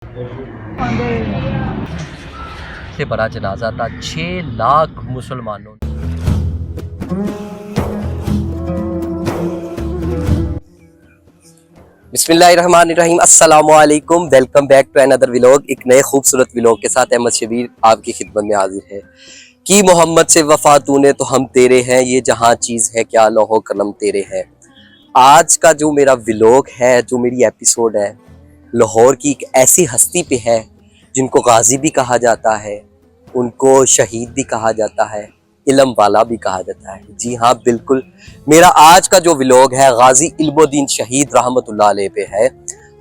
سے بڑا جنازہ تھا 6 لاکھ مسلمانوں بسم اللہ الرحمن الرحیم السلام علیکم، ویلکم بیک ٹو اندر ولاگ۔ ایک نئے خوبصورت ولاگ کے ساتھ احمد شبیر آپ کی خدمت میں حاضر ہے۔ کی محمد سے وفا تو نے تو ہم تیرے ہیں، یہ جہاں چیز ہے کیا لوح قلم تیرے ہیں۔ آج کا جو میرا ولاگ ہے، جو میری ایپیسوڈ ہے، لاہور کی ایک ایسی ہستی پہ ہے جن کو غازی بھی کہا جاتا ہے، ان کو شہید بھی کہا جاتا ہے، علم والا بھی کہا جاتا ہے۔ جی ہاں بالکل، میرا آج کا جو ولاگ ہے غازی علم الدین شہید رحمۃ اللہ علیہ پہ ہے،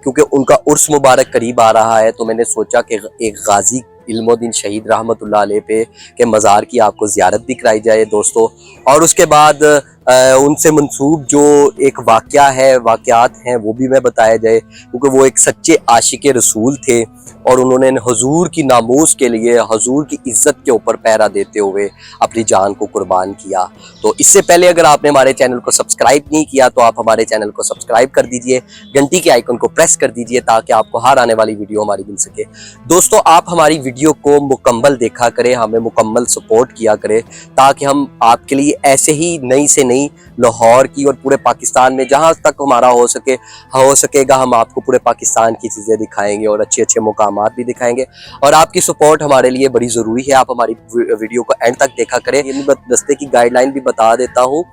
کیونکہ ان کا عرس مبارک قریب آ رہا ہے، تو میں نے سوچا کہ ایک غازی علم الدین شہید رحمۃ اللہ علیہ پہ کے مزار کی آپ کو زیارت بھی کرائی جائے دوستو، اور اس کے بعد ان سے منسوب جو ایک واقعات ہیں وہ بھی میں بتایا جائے، کیونکہ وہ ایک سچے عاشق رسول تھے اور انہوں نے حضور کی ناموس کے لیے، حضور کی عزت کے اوپر پہرا دیتے ہوئے اپنی جان کو قربان کیا۔ تو اس سے پہلے اگر آپ نے ہمارے چینل کو سبسکرائب نہیں کیا تو آپ ہمارے چینل کو سبسکرائب کر دیجئے، گھنٹی کے آئیکن کو پریس کر دیجئے تاکہ آپ کو ہر آنے والی ویڈیو ہماری مل سکے۔ دوستو آپ ہماری ویڈیو کو مکمل دیکھا کریں، ہمیں مکمل سپورٹ کیا کریں، تاکہ ہم آپ کے لیے ایسے ہی نئی سے نئی لاہور کی اور پورے پاکستان میں جہاں تک ہمارا ہو سکے گا ہم آپ کو پورے پاکستان کی چیزیں دکھائیں گے اور اچھے اچھے مقامات بھی دکھائیں گے، اور آپ کی سپورٹ ہمارے لیے بڑی ضروری ہے۔ آپ ہماری ویڈیو کو اینڈ تک دیکھا کریں۔ یہ رستے کی گائیڈ لائن بھی بتا دیتا ہوں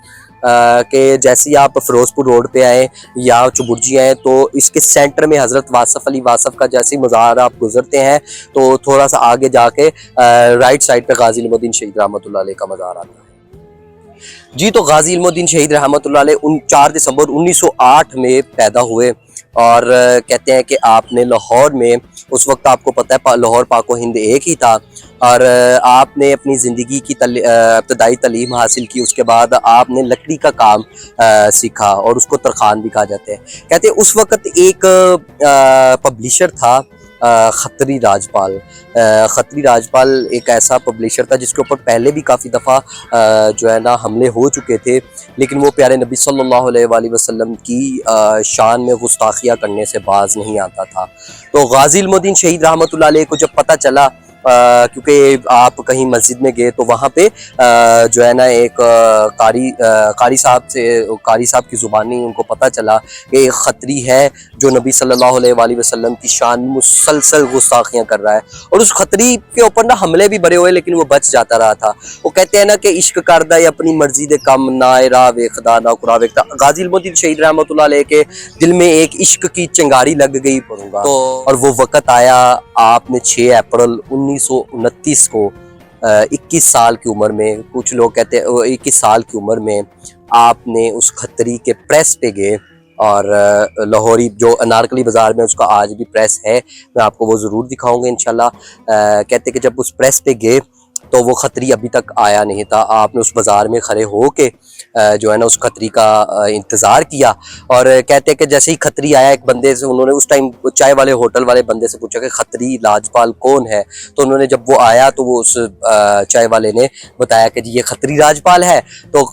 کہ جیسے ہی آپ فیروز پور روڈ پہ آئیں یا چبرجی آئیں تو اس کے سینٹر میں حضرت واصف علی واصف کا جیسے مزار آپ گزرتے ہیں تو تھوڑا سا آگے جا کے رائٹ سائڈ پہ غازی علم الدین شہید رحمۃ اللہ علیہ کا مزار آتا ہے۔ جی تو غازی علم الدین شہید رحمۃ اللہ علیہ 4 دسمبر 1908 میں پیدا ہوئے، اور کہتے ہیں کہ آپ نے لاہور میں، اس وقت آپ کو پتہ ہے لاہور پاک و ہند ایک ہی تھا، اور آپ نے اپنی زندگی کی ابتدائی تعلیم حاصل کی۔ اس کے بعد آپ نے لکڑی کا کام سیکھا اور اس کو ترخان بھی کہا جاتا ہے۔ کہتے ہیں اس وقت ایک پبلشر تھا خطری راجپال۔ خطری راجپال ایک ایسا پبلشر تھا جس کے اوپر پہلے بھی کافی دفعہ جو ہے نا حملے ہو چکے تھے، لیکن وہ پیارے نبی صلی اللہ علیہ وآلہ وسلم کی شان میں گستاخیاں کرنے سے باز نہیں آتا تھا۔ تو غازی علم الدین شہید رحمۃ اللہ علیہ کو جب پتہ چلا، کیونکہ آپ کہیں مسجد میں گئے تو وہاں پہ جو ہے نا ایک قاری صاحب کی زبانی ان کو پتہ چلا کہ ایک خطری ہے جو نبی صلی اللہ علیہ وآلہ وسلم کی شان مسلسل گستاخیاں کر رہا ہے، اور اس خطری کے اوپر نا حملے بھی بڑے ہوئے لیکن وہ بچ جاتا رہا تھا۔ وہ کہتے ہیں نا کہ عشق کردہ یا اپنی مرضی دے کم نہ راہ ویکھدا نہ قرا ویکھدا۔ غازی علم الدین شہید رحمۃ اللہ علیہ کے دل میں ایک عشق کی چنگاری لگ گئی تو، اور وہ وقت آیا، آپ نے 6 اپریل 1929 کو 21 سال کی عمر میں، کچھ لوگ کہتے ہیں 21 سال کی عمر میں آپ نے اس خطری کے پریس پہ گئے، اور لاہوری جو انارکلی بازار میں اس کا آج بھی پریس ہے، میں آپ کو وہ ضرور دکھاؤں گا انشاءاللہ۔ کہتے کہ جب اس پریس پہ گئے تو وہ خطری ابھی تک آیا نہیں تھا، آپ نے اس بازار میں کھڑے ہو کے جو ہے نا اس خطری کا انتظار کیا، اور کہتے ہیں کہ جیسے ہی خطری آیا ایک بندے سے، انہوں نے اس ٹائم چائے والے ہوٹل والے بندے سے پوچھا کہ خطری راجپال کون ہے، تو انہوں نے جب وہ آیا تو وہ اس چائے والے نے بتایا کہ جی یہ خطری راجپال ہے۔ تو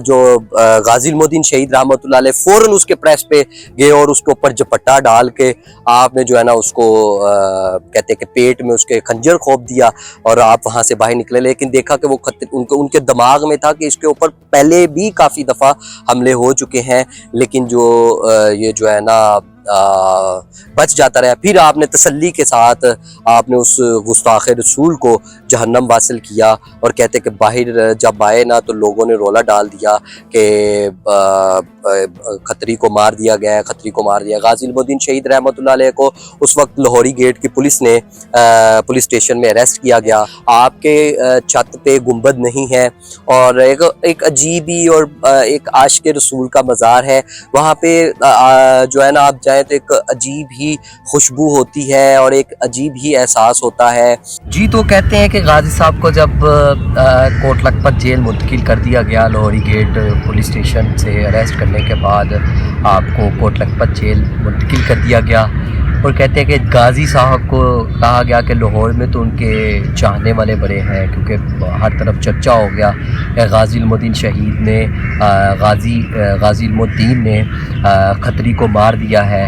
جو غازی علم الدین شہید رحمۃ اللہ علیہ فوراً اس کے پریس پہ گئے اور اس کے اوپر جپٹا ڈال کے آپ نے جو ہے نا اس کو کہتے ہیں کہ پیٹ میں اس کے خنجر کھوپ دیا، اور آپ وہاں سے باہر نکلے، لیکن دیکھا کہ وہ ان کے دماغ میں تھا کہ اس کے اوپر پہلے بھی کافی دفعہ حملے ہو چکے ہیں، لیکن یہ جو ہے نا بچ جاتا رہا۔ پھر آپ نے تسلی کے ساتھ آپ نے اس گستاخ رسول کو جہنم واصل کیا، اور کہتے کہ باہر جب آئے نا تو لوگوں نے رولا ڈال دیا کہ خطری کو مار دیا گیا ہے، خطری کو مار دیا۔ غازی علم الدین شہید رحمۃ اللہ علیہ کو اس وقت لاہوری گیٹ کی پولیس نے پولیس اسٹیشن میں اریسٹ کیا گیا۔ آپ کے چھت پہ گنبد نہیں ہے، اور ایک عجیب ہی اور ایک عاشق رسول کا مزار ہے، وہاں پہ جو ہے نا آپ جائیں تو ایک عجیب ہی خوشبو ہوتی ہے اور ایک عجیب ہی احساس ہوتا ہے۔ جی تو کہتے ہیں کہ غازی صاحب کو جب کوٹ لکھپت جیل منتقل کر دیا گیا، لاہوری گیٹ پولیس اسٹیشن سے اریسٹ کرنے کے بعد آپ کو کوٹ لکھپت جیل منتقل کر دیا گیا، اور کہتے ہیں کہ غازی صاحب کو کہا گیا کہ لاہور میں تو ان کے چاہنے والے بڑے ہیں، کیونکہ ہر طرف چرچا ہو گیا کہ غازی علم الدین غازی علم الدین نے خطری کو مار دیا ہے،